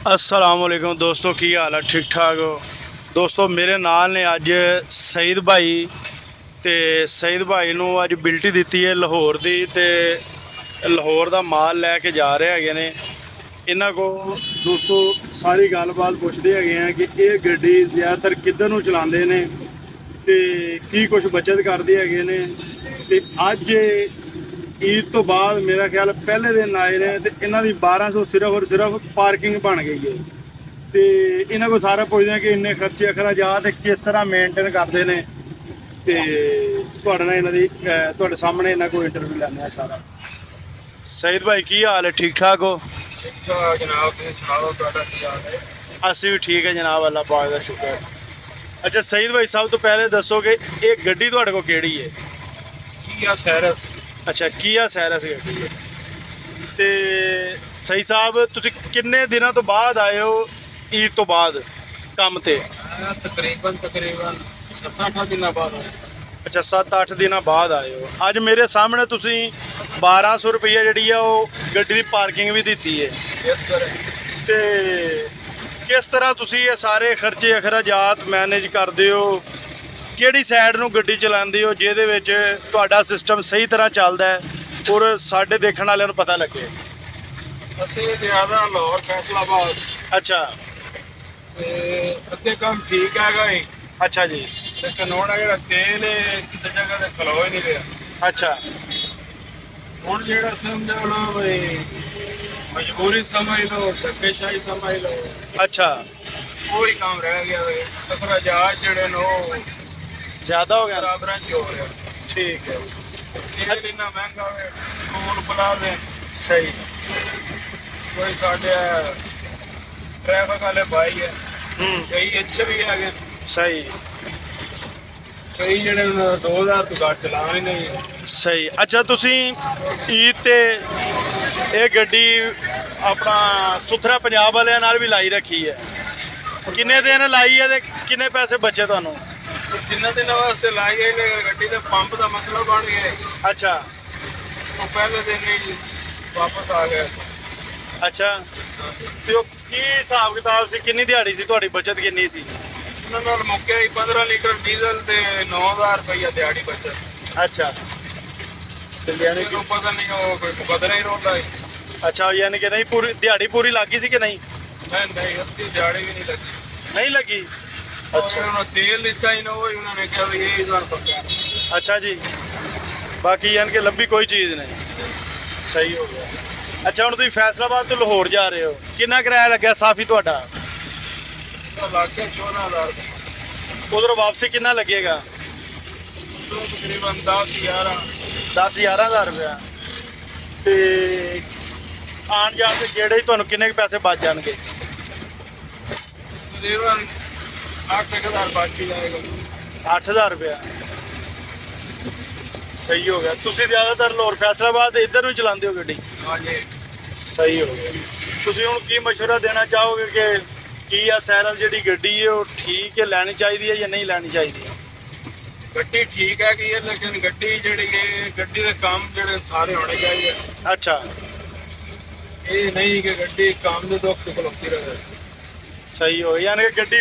अस्सलामुअलैकुम दोस्तों, की हाल है? ठीक ठाक हो दोस्तों? मेरे नाल ने अज सईद भाई ते सईद भाई नूं अज बिल्टी दी है लाहौर की, तो लाहौर का माल लैके जा रहे हैं। इन्हों को दोस्तों सारी गलबात पुछते हैं कि ये गड्डी ज़्यादातर किधर नूं चलाते हैं तो की कुछ बचत करते हैं। तो अज ईद तो बाद मेरा ख्याल पहले दिन आए ने, तो इन्हों की 1200 सिर्फ और सिर्फ पार्किंग बन गई है। तो इन्हों को सारा पुछते हैं कि इन्ने खर्चे अखराजात किस तरह मेनटेन करते हैं। तो इन्हों सामने इन्हों को इंटरव्यू लेना सारा। सईद भाई की हाल है? ठीक ठाक हो? असी भी ठीक है जनाब, अल्लाह पाक का शुक्र। अच्छा सईद भाई, सब तो पहले दसो कि ये गड्डी तुहाडे कोल केड़ी है? किया सैरस। अच्छा, किया सैरस गड्डी है। तो सही साहब, तुसी किन्ने दिनों तो बाद आए हो ईद तो बाद काम ते? तकरीबन 7-8 दिन बाद आए। अच्छा, 7-8 दिन बाद आए हो। अज मेरे सामने तुसी 1200 रुपया जी गड्डी की पार्किंग भी दी है। तो किस तरह तुसी ये सारे खर्चे अखराजात मैनेज करते हो? किहड़ी साइड नूं गड्डी चलाते हो जिहदे विच तुहाडा सिस्टम सही तरह चलदा है और साडे देखण वालिआं नूं पता लगे? ਅਸੀਂ ਜ਼ਿਆਦਾ ਲਾਹੌਰ फैसलाबाद। अच्छा, ਤੇ ਅੱਧੇ ਕੰਮ ਠੀਕ ਹੈਗਾ ਹੀ। अच्छा जी। ਤੇ ਕਨੋੜਾ ਜਿਹੜਾ ਤੇਲ ਹੈ ਕਿਸੇ ਜਗ੍ਹਾ ਤੇ ਖਲੋ ਹੀ ਨਹੀਂ ਰਿਹਾ। अच्छा, ਹੁਣ ਜਿਹੜਾ ਸਮਝੋ ਨਾ ਬਈ ਮਜਬੂਰੀ ਸਮਝ ਲਓ, ਧੱਕੇਸ਼ਾਹੀ ਸਮਝ ਲਓ, अच्छा ਕੋਈ ਕੰਮ ਰਹਿ ਗਿਆ ਵੇ। ਅਖਰਾਜਾਤ ਜਿਹੜੇ ਨੇ ਉਹ ज़्यादा हो गया? ਬਰਾਬਰਾਂ 'ਚ ਹੋ ਰਿਹਾ। ठीक है, ਤੇਲ ਇੰਨਾ ਮਹਿੰਗਾ ਵੇ, ਕੋਲ ਬੁਲਾ ਦੇ। सही। ਕੋਈ ਸਾਡੇ ਟ੍ਰੈਫਿਕ ਵਾਲੇ ਭਾਈ ਹੈ, ਕਈ ਅੱਛੇ ਵੀ ਹੈਗੇ, सही ਕਈ ਜਿਹੜੇ 2000 ਤੋਂ ਘੱਟ ਚਲਾਉਣ ਹੀ ਨਹੀਂ। सही। अच्छा, तुसी ईद ते ये गड्डी अपना सुथरा पंजाब वाले नाल भी लाई रखी है, किन्ने दिन लाई है ते किन्ने पैसे बचे तुहानू? जिन्ना दिन वास्ते लाई गई ने गड्डी दे पंप का मसला बन गया। अच्छा, तो पहले दिन ही वापस आ गया। अच्छा, तो की हिसाब किताब सी? किन्नी दिहाड़ी सी तुहाडी? बचत किन्नी सी? उन्हां नाल मुक्के 15 लीटर डीजल ते 9000 रुपया दिहाड़ी बचत। अच्छा, तो यानी कि पता नहीं वो कोई मुकदरा ही रोता है। अच्छा, यानी कि नहीं पूरी दिहाड़ी पूरी लगी सी कि नहीं? नहीं अद्धी दिहाड़ी भी नहीं लगी। नहीं लगी? अच्छा, उन्होंने तेल दिता ही ना, वही उन्होंने कहा भाई ये 1000 पक्का। अच्छा जी, बाकी यानी कि लंबी कोई चीज़ नहीं। सही हो गया। अच्छा, हुण तुसीं फैसलाबाद तो लाहौर जा रहे हो, कितना किराया लग्या साफी तुहाडा? तो लग गया 14000 रुपया। उधर वापसी कितना लगेगा? तो तकरीबन 10-11। 10-11 हज़ार रुपया। तो आन जान के गेड़े ही तुहानू किन्ने के पैसे बच जाएंगे? तकरीबन 8-1000 बच ही जाएगा। 8000 रुपया। सही हो गया। तुसीं ज़्यादातर लाहौर फैसलाबाद इधर भी चलाते हो गड्डी? हाँ जी। सही हो गया। तुसीं हुण की मशवरा देना चाहोगे कि किया सैरस जी गड्डी है वो ठीक है, लैनी चाहिए है या नहीं लैनी चाहिए? गड्डी ठीक है कि लेकिन गड्डी जी गड्डी के काम जो सारे होने चाहिए। अच्छा, ये नहीं कि गड्डी काम के दुख खलोती रहे। सही हो, यानी कि गड्डी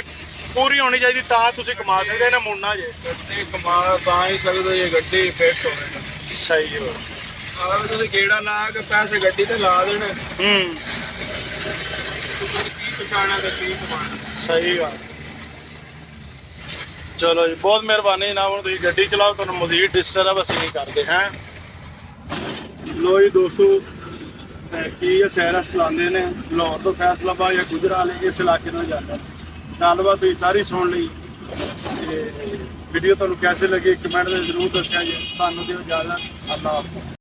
पूरी होनी चाहिए तां तुसीं कमा सकदे ना मुड़ना जे? गड्डी कमा तां ही सकदे ये गड्डी फिट होने। सही हो। आवे तुसीं गेड़ा ला के पैसे गड्डी ते ला देने, की पछाणा ते की कमाना। सही बात। चलो जी, बहुत मेहरबानी जनाब। हुण तुसीं गड्डी चलाओ, तुहानूं मज़ीद डिस्टर्ब असीं नहीं करते हैं। लो जी दोस्तों, की सैरस चलाते हैं लाहौर तो फैसलाबाद या गुजराल इस इलाके में जाता है। गलबात तुसीं सारी सुन ली। वीडियो तुहानूं कैसे लगी कमेंट में जरूर दस्सिया जी। सानूं दिओ इजाज़त। अल्लाह हाफ़िज़।